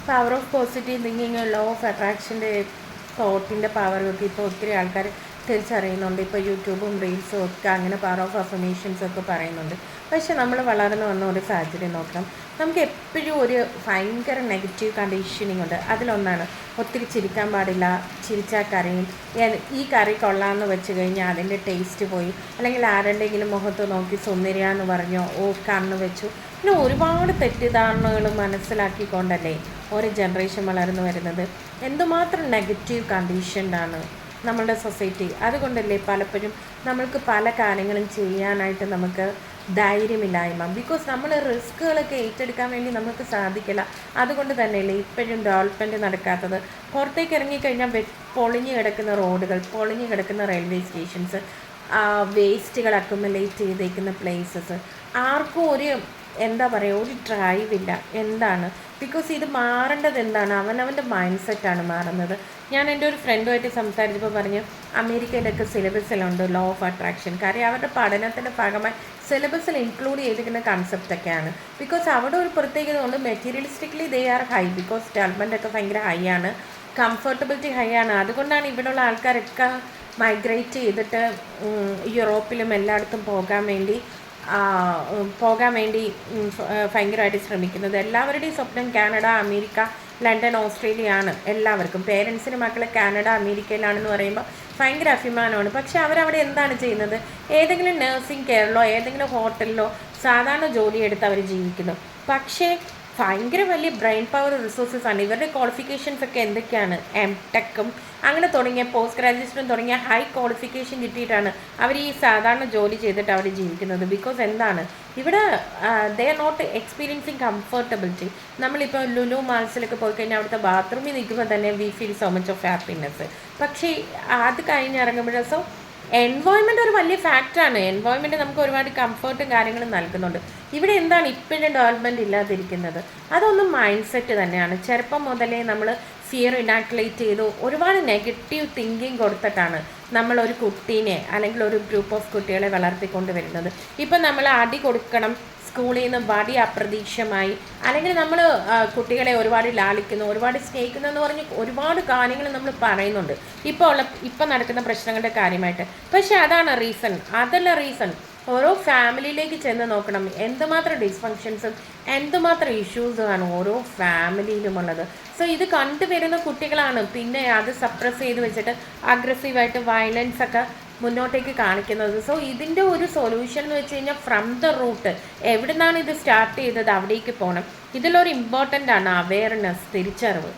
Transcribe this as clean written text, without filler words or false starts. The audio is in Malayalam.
Power of positive thinking, law of അട്രാക്ഷൻ്റെ തോട്ടിൻ്റെ പവറൊക്കെ ഇപ്പോൾ ഒത്തിരി ആൾക്കാർ തിരിച്ചറിയുന്നുണ്ട്. ഇപ്പോൾ യൂട്യൂബും റീൽസും ഒക്കെ അങ്ങനെ പവർ ഓഫ് അഫർമേഷൻസ് ഒക്കെ പറയുന്നുണ്ട്. പക്ഷെ നമ്മൾ വളർന്നു വന്ന ഒരു സാഹചര്യം നോക്കണം, നമുക്ക് എപ്പോഴും ഒരു ഭയങ്കര നെഗറ്റീവ് കണ്ടീഷനിങ് ഉണ്ട്. അതിലൊന്നാണ് ഒത്തിരി ചിരിക്കാൻ പാടില്ല, ചിരിച്ചാൽ കരയും, ഈ കറി കൊള്ളാമെന്ന് വെച്ച് കഴിഞ്ഞാൽ അതിൻ്റെ ടേസ്റ്റ് പോയി, അല്ലെങ്കിൽ ആരുടെയെങ്കിലും മുഖത്ത് നോക്കി സുന്ദരിയാന്ന് പറഞ്ഞോ കണ്ണ് വെച്ചു. പിന്നെ ഒരുപാട് തെറ്റിദ്ധാരണകൾ മനസ്സിലാക്കിക്കൊണ്ടല്ലേ ഓരോ ജനറേഷൻ വളർന്നു വരുന്നത്. എന്തുമാത്രം നെഗറ്റീവ് കണ്ടീഷൻഡാണ് നമ്മളുടെ സൊസൈറ്റി. അതുകൊണ്ടല്ലേ പലപ്പോഴും നമ്മൾക്ക് പല കാര്യങ്ങളും ചെയ്യാനായിട്ട് നമുക്ക് ധൈര്യമില്ലായ്മ. ബിക്കോസ് നമ്മൾ റിസ്ക്കുകളൊക്കെ ഏറ്റെടുക്കാൻ വേണ്ടി നമുക്ക് സാധിക്കില്ല. അതുകൊണ്ട് തന്നെയല്ലേ ഇപ്പോഴും ഡെവലപ്മെൻറ്റ് നടക്കാത്തത്. പുറത്തേക്ക് ഇറങ്ങിക്കഴിഞ്ഞാൽ പൊളിഞ്ഞു കിടക്കുന്ന റോഡുകൾ, പൊളിഞ്ഞു കിടക്കുന്ന റെയിൽവേ സ്റ്റേഷൻസ്, വേസ്റ്റുകൾ അക്കുമുലേറ്റ് ചെയ്തേക്കുന്ന പ്ലേസസ്, ആർക്കും ഒരു എന്താ പറയുക, ഒരു ഡ്രൈവില്ല. എന്താണ്? ബിക്കോസ് ഇത് മാറേണ്ടത് എന്താണ്? അവനവൻ്റെ മൈൻഡ് സെറ്റാണ് മാറുന്നത്. ഞാൻ എൻ്റെ ഒരു ഫ്രണ്ടുമായിട്ട് സംസാരിച്ചപ്പോൾ പറഞ്ഞു, അമേരിക്കയിലൊക്കെ സിലബസിലുണ്ട് ലോ ഓഫ് അട്രാക്ഷൻ. കാര്യം അവരുടെ പഠനത്തിൻ്റെ ഭാഗമായി സിലബസിൽ ഇൻക്ലൂഡ് ചെയ്തിരിക്കുന്ന കൺസെപ്റ്റൊക്കെയാണ്. ബിക്കോസ് അവിടെ ഒരു പ്രത്യേകത കൊണ്ട് materialistically they are high, because development ഒക്കെ ഭയങ്കര ഹൈ ആണ്, കംഫർട്ടബിലിറ്റി ഹൈ ആണ്. അതുകൊണ്ടാണ് ഇവിടെയുള്ള ആൾക്കാരൊക്കെ മൈഗ്രേറ്റ് ചെയ്തിട്ട് യൂറോപ്പിലും എല്ലായിടത്തും പോകാൻ വേണ്ടി ഭയങ്കരമായിട്ട് ശ്രമിക്കുന്നത്. എല്ലാവരുടെയും സ്വപ്നം കാനഡ, അമേരിക്ക, ലണ്ടൻ, ഓസ്ട്രേലിയ ആണ് എല്ലാവർക്കും. പേരൻസിന് മക്കളെ കാനഡ, അമേരിക്കയിലാണെന്ന് പറയുമ്പോൾ ഭയങ്കര അഭിമാനമാണ്. പക്ഷെ അവരവിടെ എന്താണ് ചെയ്യുന്നത്? ഏതെങ്കിലും നഴ്സിംഗ് കെയറിലോ ഏതെങ്കിലും ഹോട്ടലിലോ സാധാരണ ജോലിയെടുത്ത് അവർ ജീവിക്കുന്നു. പക്ഷേ ഭയങ്കര വലിയ ബ്രെയിൻ പവർ റിസോഴ്സസ് ആണ്. ഇവരുടെ ക്വാളിഫിക്കേഷൻസ് ഒക്കെ എന്തൊക്കെയാണ്? ടെക്കും അങ്ങനെ തുടങ്ങിയ പോസ്റ്റ് ഗ്രാജുവേഷനും തുടങ്ങിയ ഹൈ ക്വാളിഫിക്കേഷൻ കിട്ടിയിട്ടാണ് അവർ ഈ സാധാരണ ജോലി ചെയ്തിട്ട് അവർ ജീവിക്കുന്നത്. ബിക്കോസ് എന്താണ്? ഇവിടെ they are not experiencing comfortability. നമ്മളിപ്പോൾ ലുലു മാൾസിലൊക്കെ പോയി കഴിഞ്ഞാൽ അവിടുത്തെ ബാത്റൂമിൽ നിൽക്കുമ്പോൾ തന്നെ we feel so much of happiness. പക്ഷേ അത് കഴിഞ്ഞിറങ്ങുമ്പോഴേ എൻവോയ്മെൻ്റ് ഒരു വലിയ ഫാക്ടറാണ്. എൻവോയ്മെൻറ്റ് നമുക്ക് ഒരുപാട് കംഫർട്ടും കാര്യങ്ങളും നൽകുന്നുണ്ട്. ഇവിടെ എന്താണ് ഇപ്പോഴും ഡെവലപ്മെൻറ്റ് ഇല്ലാതിരിക്കുന്നത്? അതൊന്നും മൈൻഡ് സെറ്റ് തന്നെയാണ്. ചെറുപ്പം മുതലേ നമ്മൾ ഫിയർ ഇനാക്യുലേറ്റ് ചെയ്തു ഒരുപാട് നെഗറ്റീവ് തിങ്കിങ് കൊടുത്തിട്ടാണ് നമ്മളൊരു കുട്ടീനെ അല്ലെങ്കിൽ ഒരു ഗ്രൂപ്പ് ഓഫ് കുട്ടികളെ വളർത്തിക്കൊണ്ട് വരുന്നത്. ഇപ്പം നമ്മൾ അടി കൊടുക്കണം, സ്കൂളിൽ നിന്ന് വടി അപ്രതീക്ഷിതമായി, അല്ലെങ്കിൽ നമ്മൾ കുട്ടികളെ ഒരുപാട് ലാളിക്കുന്നു, ഒരുപാട് സ്നേഹിക്കുന്നു എന്ന് പറഞ്ഞ് ഒരുപാട് കാര്യങ്ങൾ നമ്മൾ പറയുന്നുണ്ട് ഇപ്പം നടക്കുന്ന പ്രശ്നങ്ങളുടെ കാര്യമായിട്ട്. പക്ഷേ അതാണ് റീസൺ? അതല്ല റീസൺ. ഓരോ ഫാമിലിയിലേക്ക് ചെന്ന് നോക്കണം, എന്തുമാത്രം ഡിസ്ഫങ്ഷൻസും എന്തുമാത്രം ഇഷ്യൂസുമാണ് ഓരോ ഫാമിലിയിലുമുള്ളത്. സോ ഇത് കണ്ടുവരുന്ന കുട്ടികളാണ് പിന്നെ അത് സപ്രസ് ചെയ്ത് വെച്ചിട്ട് അഗ്രസീവായിട്ട് വയലൻസ് ഒക്കെ മുന്നോട്ടേക്ക് കാണിക്കുന്നത്. സോ ഇതിൻ്റെ ഒരു സൊല്യൂഷൻ എന്ന് വെച്ച് കഴിഞ്ഞാൽ ഫ്രം ദ റൂട്ട്, എവിടെ നിന്നാണ് ഇത് സ്റ്റാർട്ട് ചെയ്തത് അവിടേക്ക് പോകണം. ഇതിലൊരു ഇമ്പോർട്ടൻ്റ് ആണ് അവെയർനെസ്, തിരിച്ചറിവ്.